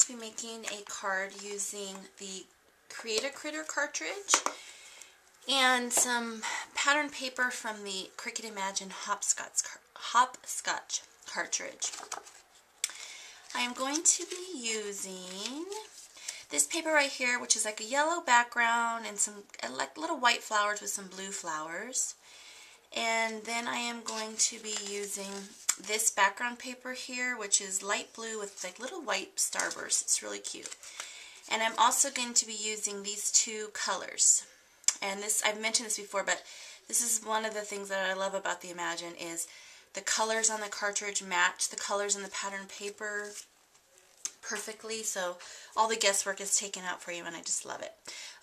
to be making a card using the Create a Critter cartridge and some pattern paper from the Cricut Imagine Hopscotch cartridge. I am going to be using this paper right here, which is like a yellow background and some like little white flowers with some blue flowers. And then I am going to be using this background paper here, which is light blue with like little white starbursts. It's really cute. And I'm also going to be using these two colors. And this, I've mentioned this before, but this is one of the things that I love about the Imagine is the colors on the cartridge match the colors in the pattern paper perfectly, so all the guesswork is taken out for you, and I just love it.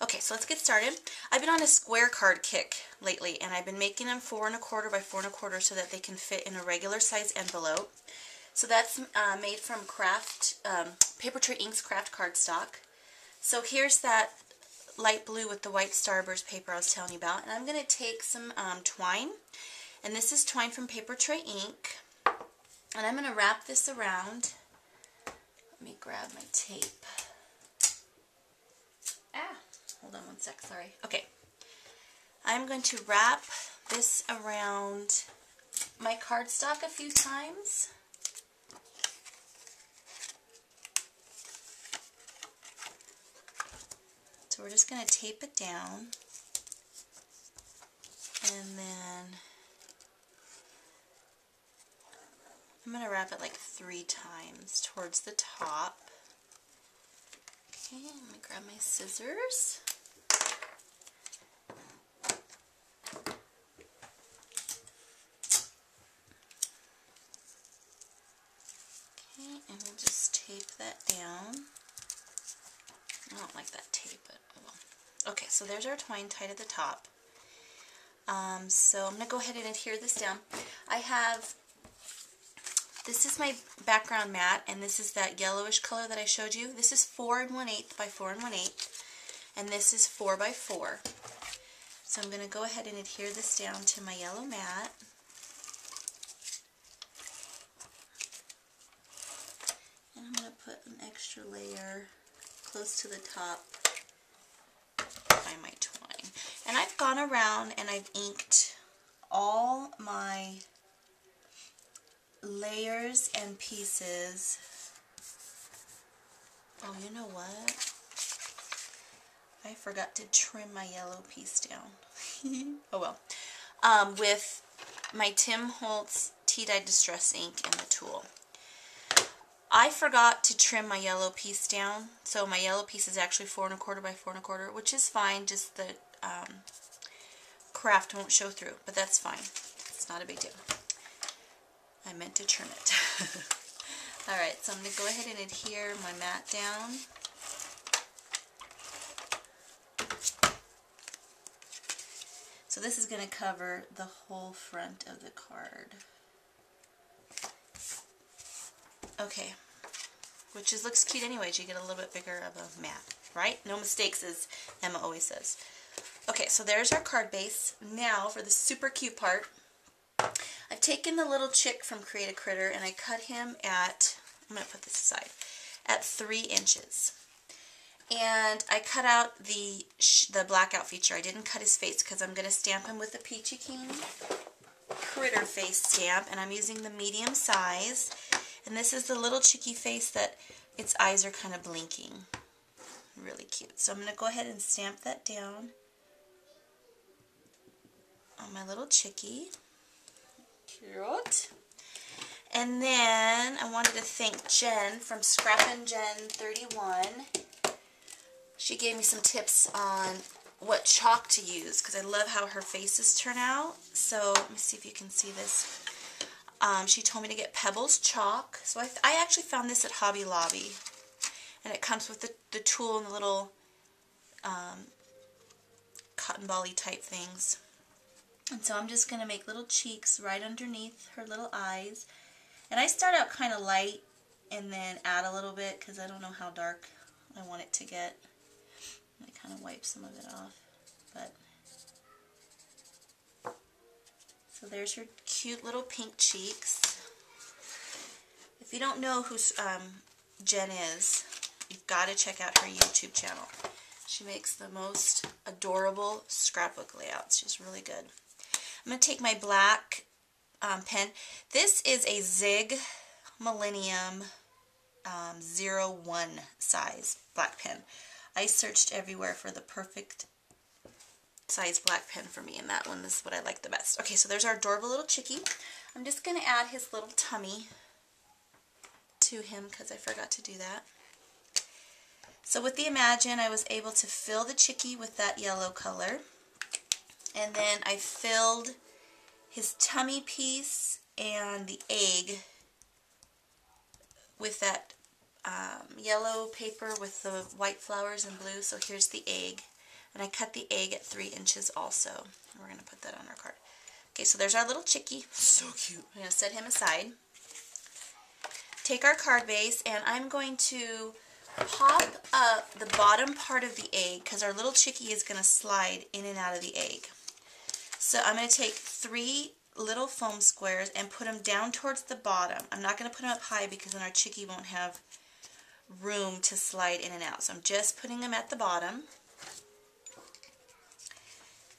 Okay, so let's get started. I've been on a square card kick lately, and I've been making them 4 1/4 by 4 1/4 so that they can fit in a regular size envelope. So that's made from Papertrey Inks Craft cardstock. So here's that light blue with the white starburst paper I was telling you about, and I'm going to take some twine, and this is twine from Papertrey Ink, and I'm going to wrap this around. Let me grab my tape. Hold on one sec, sorry. Okay. I'm going to wrap this around my cardstock a few times. So we're just going to tape it down. And then I'm going to wrap it like 3 times towards the top. Okay, let me grab my scissors. Okay, and we'll just tape that down. I don't like that tape, but oh well. Okay, so there's our twine tied at the top. So I'm going to go ahead and adhere this down. This is my background mat, and this is that yellowish color that I showed you. This is 4 1/8 by 4 1/8, and this is 4 by 4. So I'm going to go ahead and adhere this down to my yellow mat. And I'm going to put an extra layer close to the top by my twine. And I've gone around and I've inked all my layers and pieces. Oh, you know what? I forgot to trim my yellow piece down. Oh well. With my Tim Holtz Tea-Dye Distress ink and the tool. I forgot to trim my yellow piece down, so my yellow piece is actually 4 1/4 by 4 1/4, which is fine, just the craft won't show through, but that's fine. It's not a big deal. I meant to trim it. Alright, so I'm going to go ahead and adhere my mat down. So this is going to cover the whole front of the card. Okay, which looks cute anyways. You get a little bit bigger of a mat, right? No mistakes, as Emma always says. Okay, so there's our card base. Now for the super cute part. I've taken the little chick from Create a Critter and I cut him at, I'm going to put this aside, at 3 inches. And I cut out the blackout feature. I didn't cut his face because I'm going to stamp him with the Peachy King Critter face stamp, and I'm using the medium size. And this is the little Chickie face that its eyes are kind of blinking. Really cute. So I'm going to go ahead and stamp that down on my little Chickie. Cute. And then I wanted to thank Jen from Scrappin' Jen 31. She gave me some tips on what chalk to use because I love how her faces turn out. So let me see if you can see this. She told me to get Pebbles chalk. So I actually found this at Hobby Lobby. And it comes with the tool and the little cotton ball-y type things. And so I'm just going to make little cheeks right underneath her little eyes. And I start out kind of light and then add a little bit because I don't know how dark I want it to get. I kind of wipe some of it off. But so there's her cute little pink cheeks. If you don't know who Jen is, you've got to check out her YouTube channel. She makes the most adorable scrapbook layouts. She's really good. I'm going to take my black pen. This is a Zig Millennium 01 size black pen. I searched everywhere for the perfect size black pen for me, and that one is what I like the best. Okay, so there's our adorable little Chickie. I'm just going to add his little tummy to him because I forgot to do that. So with the Imagine, I was able to fill the Chickie with that yellow color. And then I filled his tummy piece and the egg with that yellow paper with the white flowers and blue. So here's the egg. And I cut the egg at 3 inches also. We're going to put that on our card. Okay, so there's our little Chickie. So cute. I'm going to set him aside. Take our card base, and I'm going to pop up the bottom part of the egg because our little Chickie is going to slide in and out of the egg. So I'm going to take 3 little foam squares and put them down towards the bottom. I'm not going to put them up high because then our Chickie won't have room to slide in and out. So I'm just putting them at the bottom.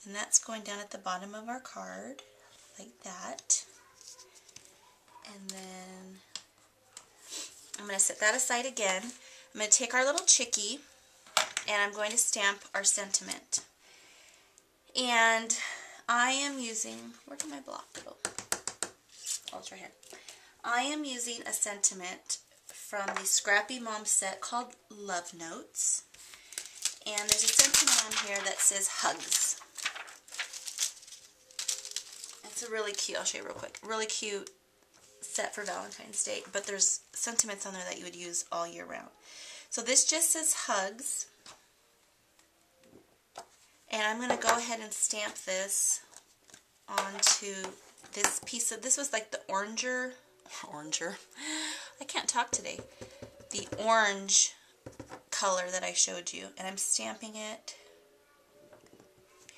And that's going down at the bottom of our card, like that. And then I'm going to set that aside again. I'm going to take our little Chickie and I'm going to stamp our sentiment. And I am using, where did my block go? Oh, it's right here. I am using a sentiment from the Scrappy Mom set called Love Notes. And there's a sentiment on here that says hugs. It's a really cute, I'll show you real quick, really cute set for Valentine's Day, but there's sentiments on there that you would use all year round. So this just says hugs, and I'm going to go ahead and stamp this onto this piece of, this was like the oranger, I can't talk today, the orange color that I showed you, and I'm stamping it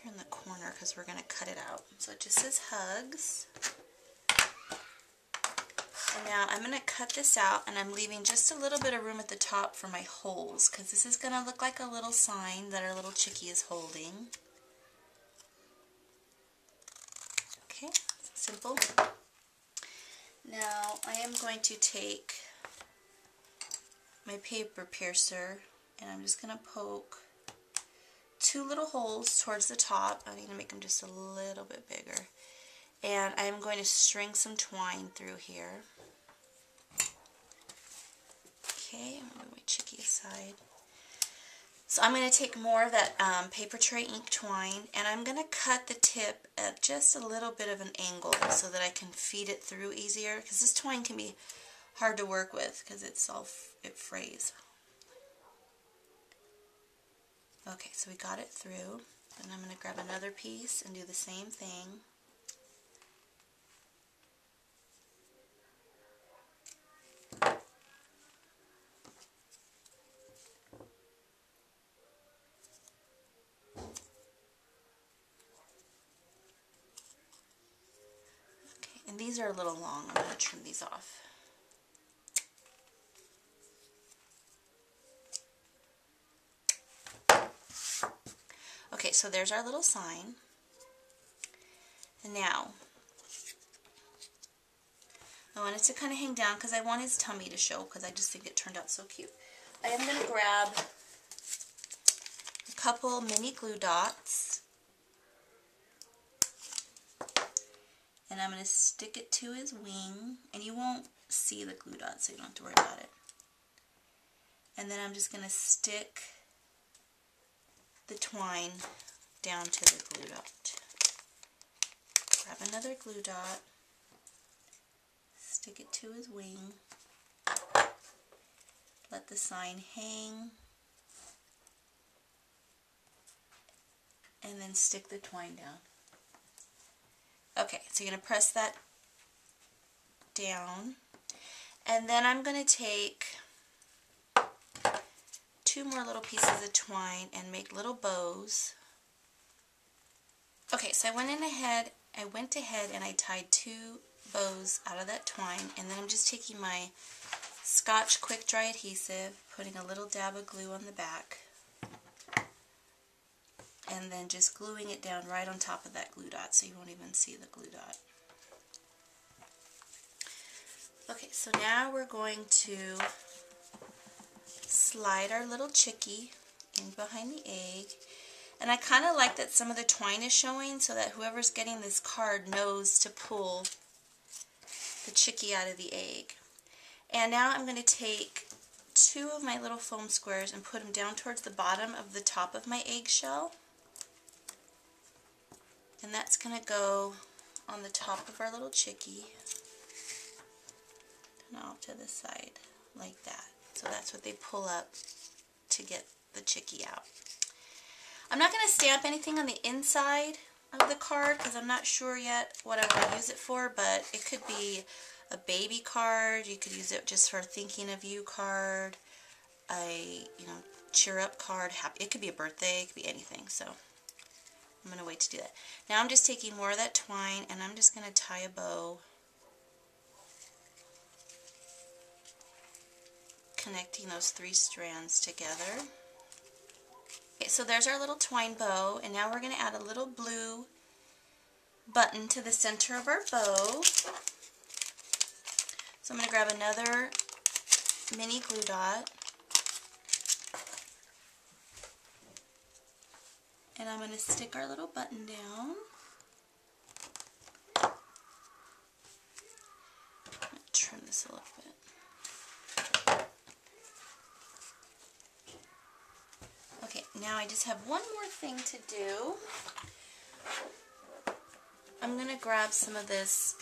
here in the corner because we're going to cut it out. So it just says hugs. And now I'm going to cut this out, and I'm leaving just a little bit of room at the top for my holes because this is going to look like a little sign that our little Chickie is holding. Okay, simple. Now I am going to take my paper piercer and I'm just going to poke 2 little holes towards the top. I need to make them just a little bit bigger. And I'm going to string some twine through here. Okay, I'm going to move my Chickie aside. So I'm going to take more of that paper tray ink twine, and I'm going to cut the tip at just a little bit of an angle so that I can feed it through easier, because this twine can be hard to work with because it frays. Okay, so we got it through, and I'm going to grab another piece and do the same thing. And these are a little long. I'm going to trim these off. Okay, so there's our little sign. And now, I want it to kind of hang down because I want his tummy to show because I just think it turned out so cute. I am going to grab a couple mini glue dots. And I'm going to stick it to his wing, and you won't see the glue dot, so you don't have to worry about it. And then I'm just going to stick the twine down to the glue dot. Grab another glue dot, stick it to his wing, let the sign hang, and then stick the twine down. Okay, so you're going to press that down, and then I'm going to take 2 more little pieces of twine and make little bows. Okay, so I went ahead and I tied 2 bows out of that twine, and then I'm just taking my Scotch Quick Dry adhesive, putting a little dab of glue on the back, and then just gluing it down right on top of that glue dot so you won't even see the glue dot. Okay, so now we're going to slide our little chickie in behind the egg. And I kind of like that some of the twine is showing so that whoever's getting this card knows to pull the chickie out of the egg. And now I'm going to take 2 of my little foam squares and put them down towards the bottom of the top of my eggshell. And that's going to go on the top of our little chickie and off to the side like that. So that's what they pull up to get the chickie out. I'm not going to stamp anything on the inside of the card because I'm not sure yet what I want to use it for, but it could be a baby card. You could use it just for thinking of you card, a cheer up card. It could be a birthday. It could be anything. So I'm going to wait to do that. Now I'm just taking more of that twine and I'm just going to tie a bow, connecting those 3 strands together. Okay, so there's our little twine bow, and now we're going to add a little blue button to the center of our bow. So I'm going to grab another mini glue dot, and I'm going to stick our little button down. I'm going to trim this a little bit. Okay, now I just have one more thing to do. I'm going to grab some of this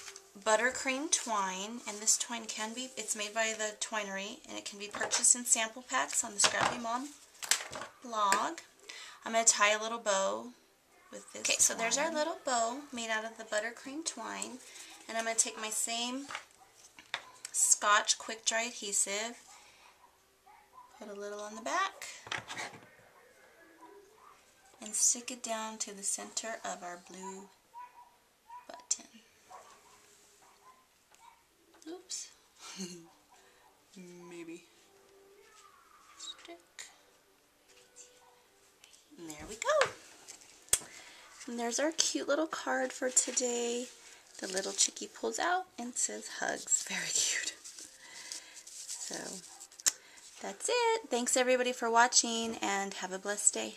buttercream twine, and this twine it's made by the Twinery, and it can be purchased in sample packs on the Scrappy Mom blog. I'm going to tie a little bow with this twine. So there's our little bow made out of the buttercream twine, and I'm going to take my same Scotch Quick Dry adhesive, put a little on the back, and stick it down to the center of our blue button. Oops. Maybe. Stick. And there we go. And there's our cute little card for today. The little chickie pulls out and says hugs. Very cute. So that's it. Thanks everybody for watching, and have a blessed day.